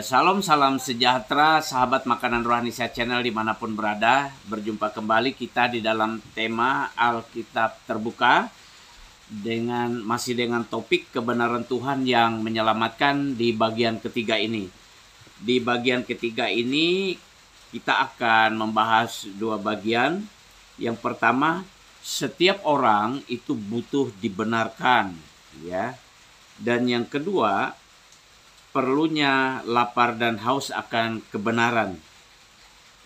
Salam sejahtera sahabat Makanan Rohani Saya Channel dimanapun berada. Berjumpa kembali kita di dalam tema Alkitab Terbuka masih dengan topik kebenaran Tuhan yang menyelamatkan di bagian ketiga ini. Di bagian ketiga ini kita akan membahas dua bagian. Yang pertama, setiap orang itu butuh dibenarkan, ya. Dan yang kedua, perlunya lapar dan haus akan kebenaran.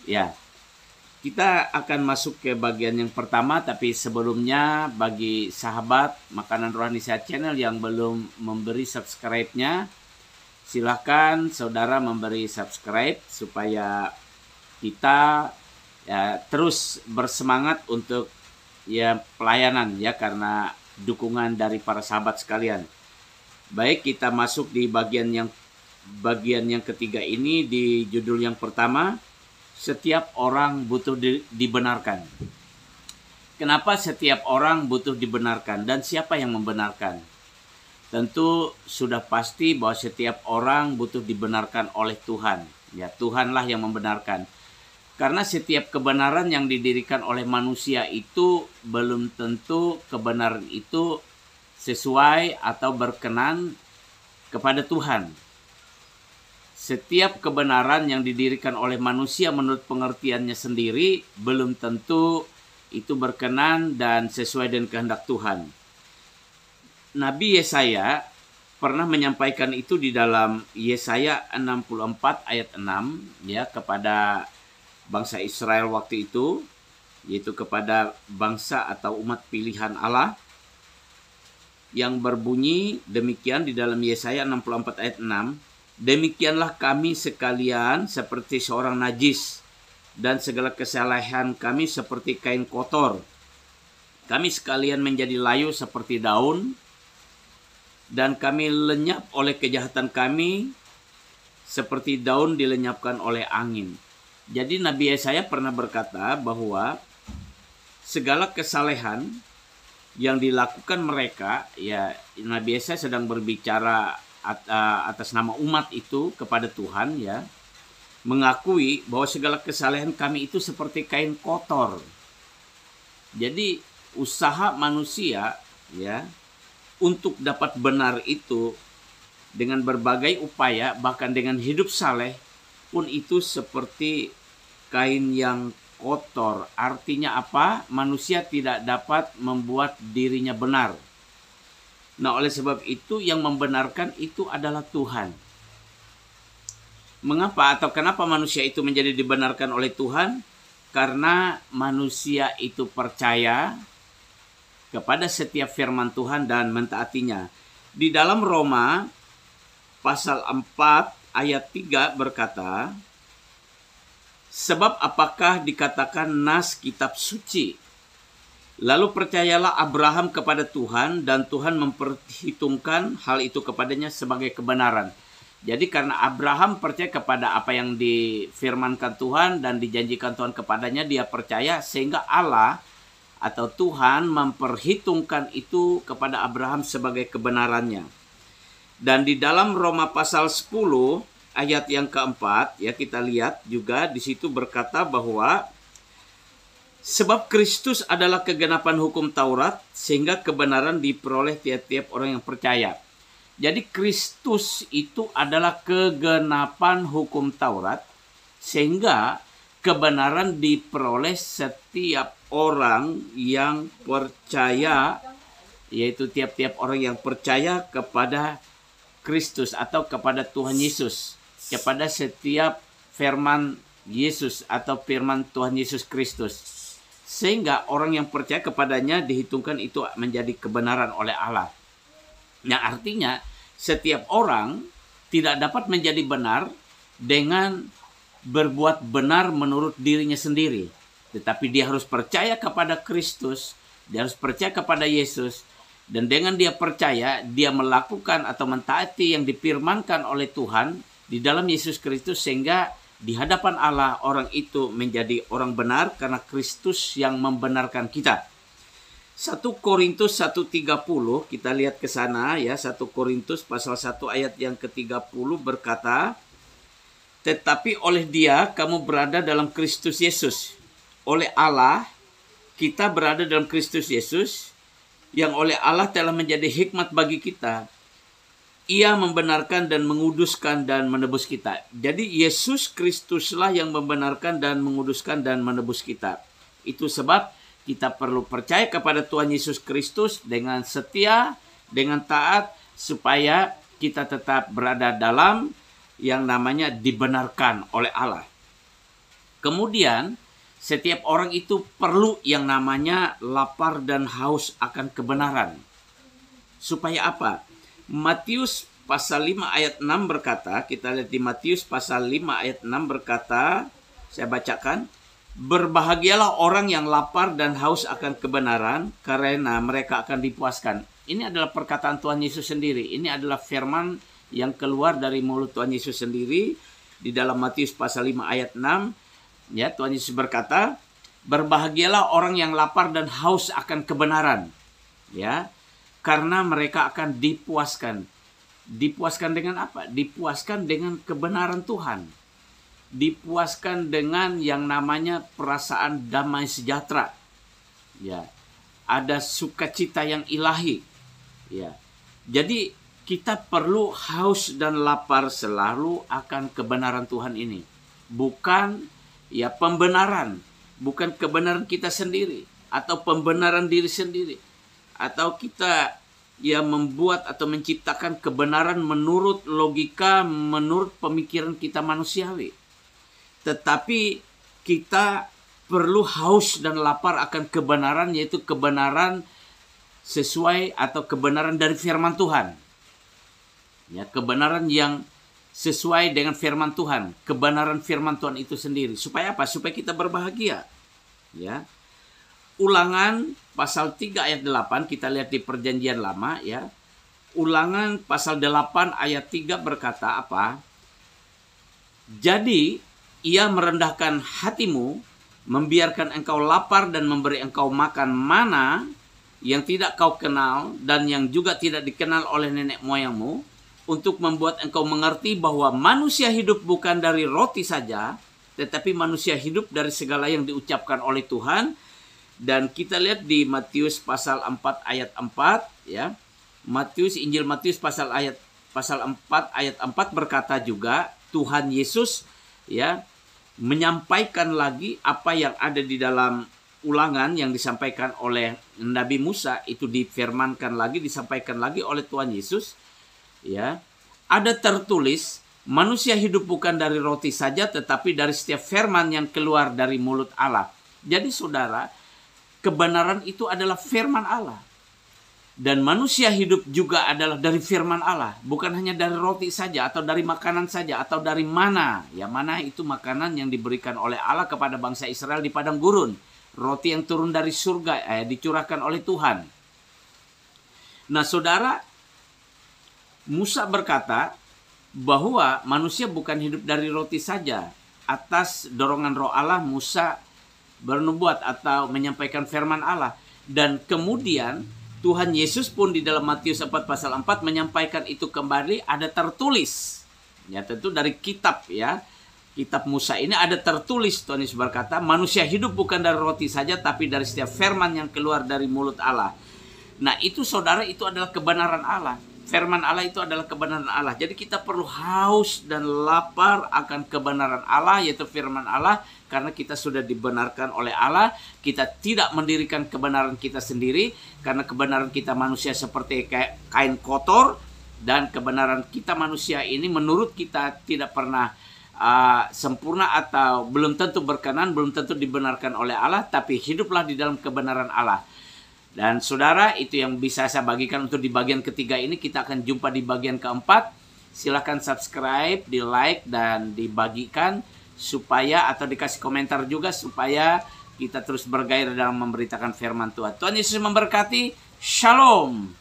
Ya, kita akan masuk ke bagian yang pertama, tapi sebelumnya bagi sahabat Makanan Rohani Saya Channel yang belum memberi subscribe-nya, silakan saudara memberi subscribe supaya kita terus bersemangat untuk pelayanan karena dukungan dari para sahabat sekalian. Baik, kita masuk di bagian yang ketiga ini di judul yang pertama, setiap orang butuh dibenarkan. Kenapa setiap orang butuh dibenarkan dan siapa yang membenarkan? Tentu sudah pasti bahwa setiap orang butuh dibenarkan oleh Tuhan. Ya, Tuhanlah yang membenarkan. Karena setiap kebenaran yang didirikan oleh manusia itu belum tentu kebenaran itu sesuai atau berkenan kepada Tuhan. Setiap kebenaran yang didirikan oleh manusia menurut pengertiannya sendiri belum tentu itu berkenan dan sesuai dengan kehendak Tuhan. Nabi Yesaya pernah menyampaikan itu di dalam Yesaya 64 ayat 6 kepada bangsa Israel waktu itu, yaitu kepada bangsa atau umat pilihan Allah, yang berbunyi demikian di dalam Yesaya 64 ayat 6, demikianlah kami sekalian seperti seorang najis, dan segala kesalahan kami seperti kain kotor. Kami sekalian menjadi layu seperti daun, dan kami lenyap oleh kejahatan kami seperti daun dilenyapkan oleh angin. Jadi Nabi Yesaya pernah berkata bahwa segala kesalehan yang dilakukan mereka, Nabi Yesaya sedang berbicara atas nama umat itu kepada Tuhan, mengakui bahwa segala kesalehan kami itu seperti kain kotor. Jadi usaha manusia untuk dapat benar itu dengan berbagai upaya, bahkan dengan hidup saleh pun itu seperti kain yang kotor. Artinya apa? Manusia tidak dapat membuat dirinya benar. Nah, oleh sebab itu yang membenarkan itu adalah Tuhan. Mengapa atau kenapa manusia itu menjadi dibenarkan oleh Tuhan? Karena manusia itu percaya kepada setiap firman Tuhan dan mentaatinya. Di dalam Roma pasal 4 ayat 3 berkata, sebab apakah dikatakan nas kitab suci? Lalu percayalah Abraham kepada Tuhan dan Tuhan memperhitungkan hal itu kepadanya sebagai kebenaran. Jadi karena Abraham percaya kepada apa yang difirmankan Tuhan dan dijanjikan Tuhan kepadanya, dia percaya sehingga Allah atau Tuhan memperhitungkan itu kepada Abraham sebagai kebenarannya. Dan di dalam Roma pasal 10 ayat yang keempat, kita lihat juga di situ berkata bahwa sebab Kristus adalah kegenapan hukum Taurat sehingga kebenaran diperoleh tiap-tiap orang yang percaya. Jadi Kristus itu adalah kegenapan hukum Taurat sehingga kebenaran diperoleh setiap orang yang percaya, yaitu tiap-tiap orang yang percaya kepada Kristus atau kepada Tuhan Yesus, kepada setiap firman Yesus atau firman Tuhan Yesus Kristus. Sehingga orang yang percaya kepadanya dihitungkan itu menjadi kebenaran oleh Allah. Nah, artinya setiap orang tidak dapat menjadi benar dengan berbuat benar menurut dirinya sendiri. Tetapi dia harus percaya kepada Kristus, dia harus percaya kepada Yesus. Dan dengan dia percaya, dia melakukan atau mentaati yang difirmankan oleh Tuhan di dalam Yesus Kristus sehingga di hadapan Allah orang itu menjadi orang benar karena Kristus yang membenarkan kita. 1 Korintus 1:30 kita lihat ke sana 1 Korintus pasal 1 ayat yang ke-30 berkata, Tetapi oleh Dia kamu berada dalam Kristus Yesus. Oleh Allah kita berada dalam Kristus Yesus, yang oleh Allah telah menjadi hikmat bagi kita. Ia membenarkan dan menguduskan dan menebus kita. Jadi Yesus Kristuslah yang membenarkan dan menguduskan dan menebus kita. Itu sebab kita perlu percaya kepada Tuhan Yesus Kristus dengan setia, dengan taat, supaya kita tetap berada dalam yang namanya dibenarkan oleh Allah. Kemudian setiap orang itu perlu yang namanya lapar dan haus akan kebenaran. Supaya apa? Matius pasal 5 ayat 6 berkata, kita lihat di Matius pasal 5 ayat 6 berkata, saya bacakan, berbahagialah orang yang lapar dan haus akan kebenaran, karena mereka akan dipuaskan. Ini adalah perkataan Tuhan Yesus sendiri. Ini adalah firman yang keluar dari mulut Tuhan Yesus sendiri di dalam Matius pasal 5 ayat 6. Ya, Tuhan Yesus berkata, berbahagialah orang yang lapar dan haus akan kebenaran. Ya, karena mereka akan dipuaskan. Dipuaskan dengan apa? Dipuaskan dengan kebenaran Tuhan. Dipuaskan dengan yang namanya perasaan damai sejahtera. Ya, ada sukacita yang ilahi. Ya, jadi kita perlu haus dan lapar selalu akan kebenaran Tuhan ini. Bukan ya pembenaran, bukan kebenaran kita sendiri atau pembenaran diri sendiri, atau kita ya membuat atau menciptakan kebenaran menurut logika, menurut pemikiran kita manusiawi. Tetapi kita perlu haus dan lapar akan kebenaran, yaitu kebenaran sesuai atau kebenaran dari firman Tuhan. Ya, kebenaran yang sesuai dengan firman Tuhan, kebenaran firman Tuhan itu sendiri. Supaya apa? Supaya kita berbahagia. Ya. Ulangan pasal 3 ayat 8, kita lihat di Perjanjian Lama ya. Ulangan pasal 8 ayat 3 berkata apa? Jadi ia merendahkan hatimu, membiarkan engkau lapar dan memberi engkau makan mana yang tidak kau kenal dan yang juga tidak dikenal oleh nenek moyangmu, untuk membuat engkau mengerti bahwa manusia hidup bukan dari roti saja, tetapi manusia hidup dari segala yang diucapkan oleh Tuhan. Dan kita lihat di Matius pasal 4 ayat 4 ya. Injil Matius pasal 4 ayat 4 berkata juga, Tuhan Yesus ya menyampaikan lagi apa yang ada di dalam ulangan yang disampaikan oleh Nabi Musa, itu difirmankan lagi, disampaikan lagi oleh Tuhan Yesus. Ya, ada tertulis, manusia hidup bukan dari roti saja, tetapi dari setiap firman yang keluar dari mulut Allah. Jadi saudara, kebenaran itu adalah firman Allah. Dan manusia hidup juga adalah dari firman Allah. Bukan hanya dari roti saja, atau dari makanan saja, atau dari mana. Ya, mana itu makanan yang diberikan oleh Allah kepada bangsa Israel di padang gurun. Roti yang turun dari surga, dicurahkan oleh Tuhan. Nah saudara, Musa berkata bahwa manusia bukan hidup dari roti saja. Atas dorongan roh Allah, Musa bernubuat atau menyampaikan firman Allah. Dan kemudian Tuhan Yesus pun di dalam Matius 4 pasal 4 menyampaikan itu kembali, ada tertulis. Ya tentu dari kitab ya. Kitab Musa ini ada tertulis, Tuhan Yesus berkata, manusia hidup bukan dari roti saja, tapi dari setiap firman yang keluar dari mulut Allah. Nah itu saudara, itu adalah kebenaran Allah. Firman Allah itu adalah kebenaran Allah. Jadi kita perlu haus dan lapar akan kebenaran Allah, yaitu firman Allah. Karena kita sudah dibenarkan oleh Allah. Kita tidak mendirikan kebenaran kita sendiri. Karena kebenaran kita manusia seperti kain kotor. Dan kebenaran kita manusia ini menurut kita tidak pernah sempurna atau belum tentu berkenan, belum tentu dibenarkan oleh Allah. Tapi hiduplah di dalam kebenaran Allah. Dan saudara, itu yang bisa saya bagikan untuk di bagian ketiga ini. Kita akan jumpa di bagian keempat. Silahkan subscribe, di like, dan dibagikan. Supaya, atau dikasih komentar juga. Supaya kita terus bergairah dalam memberitakan firman Tuhan. Tuhan Yesus memberkati. Shalom.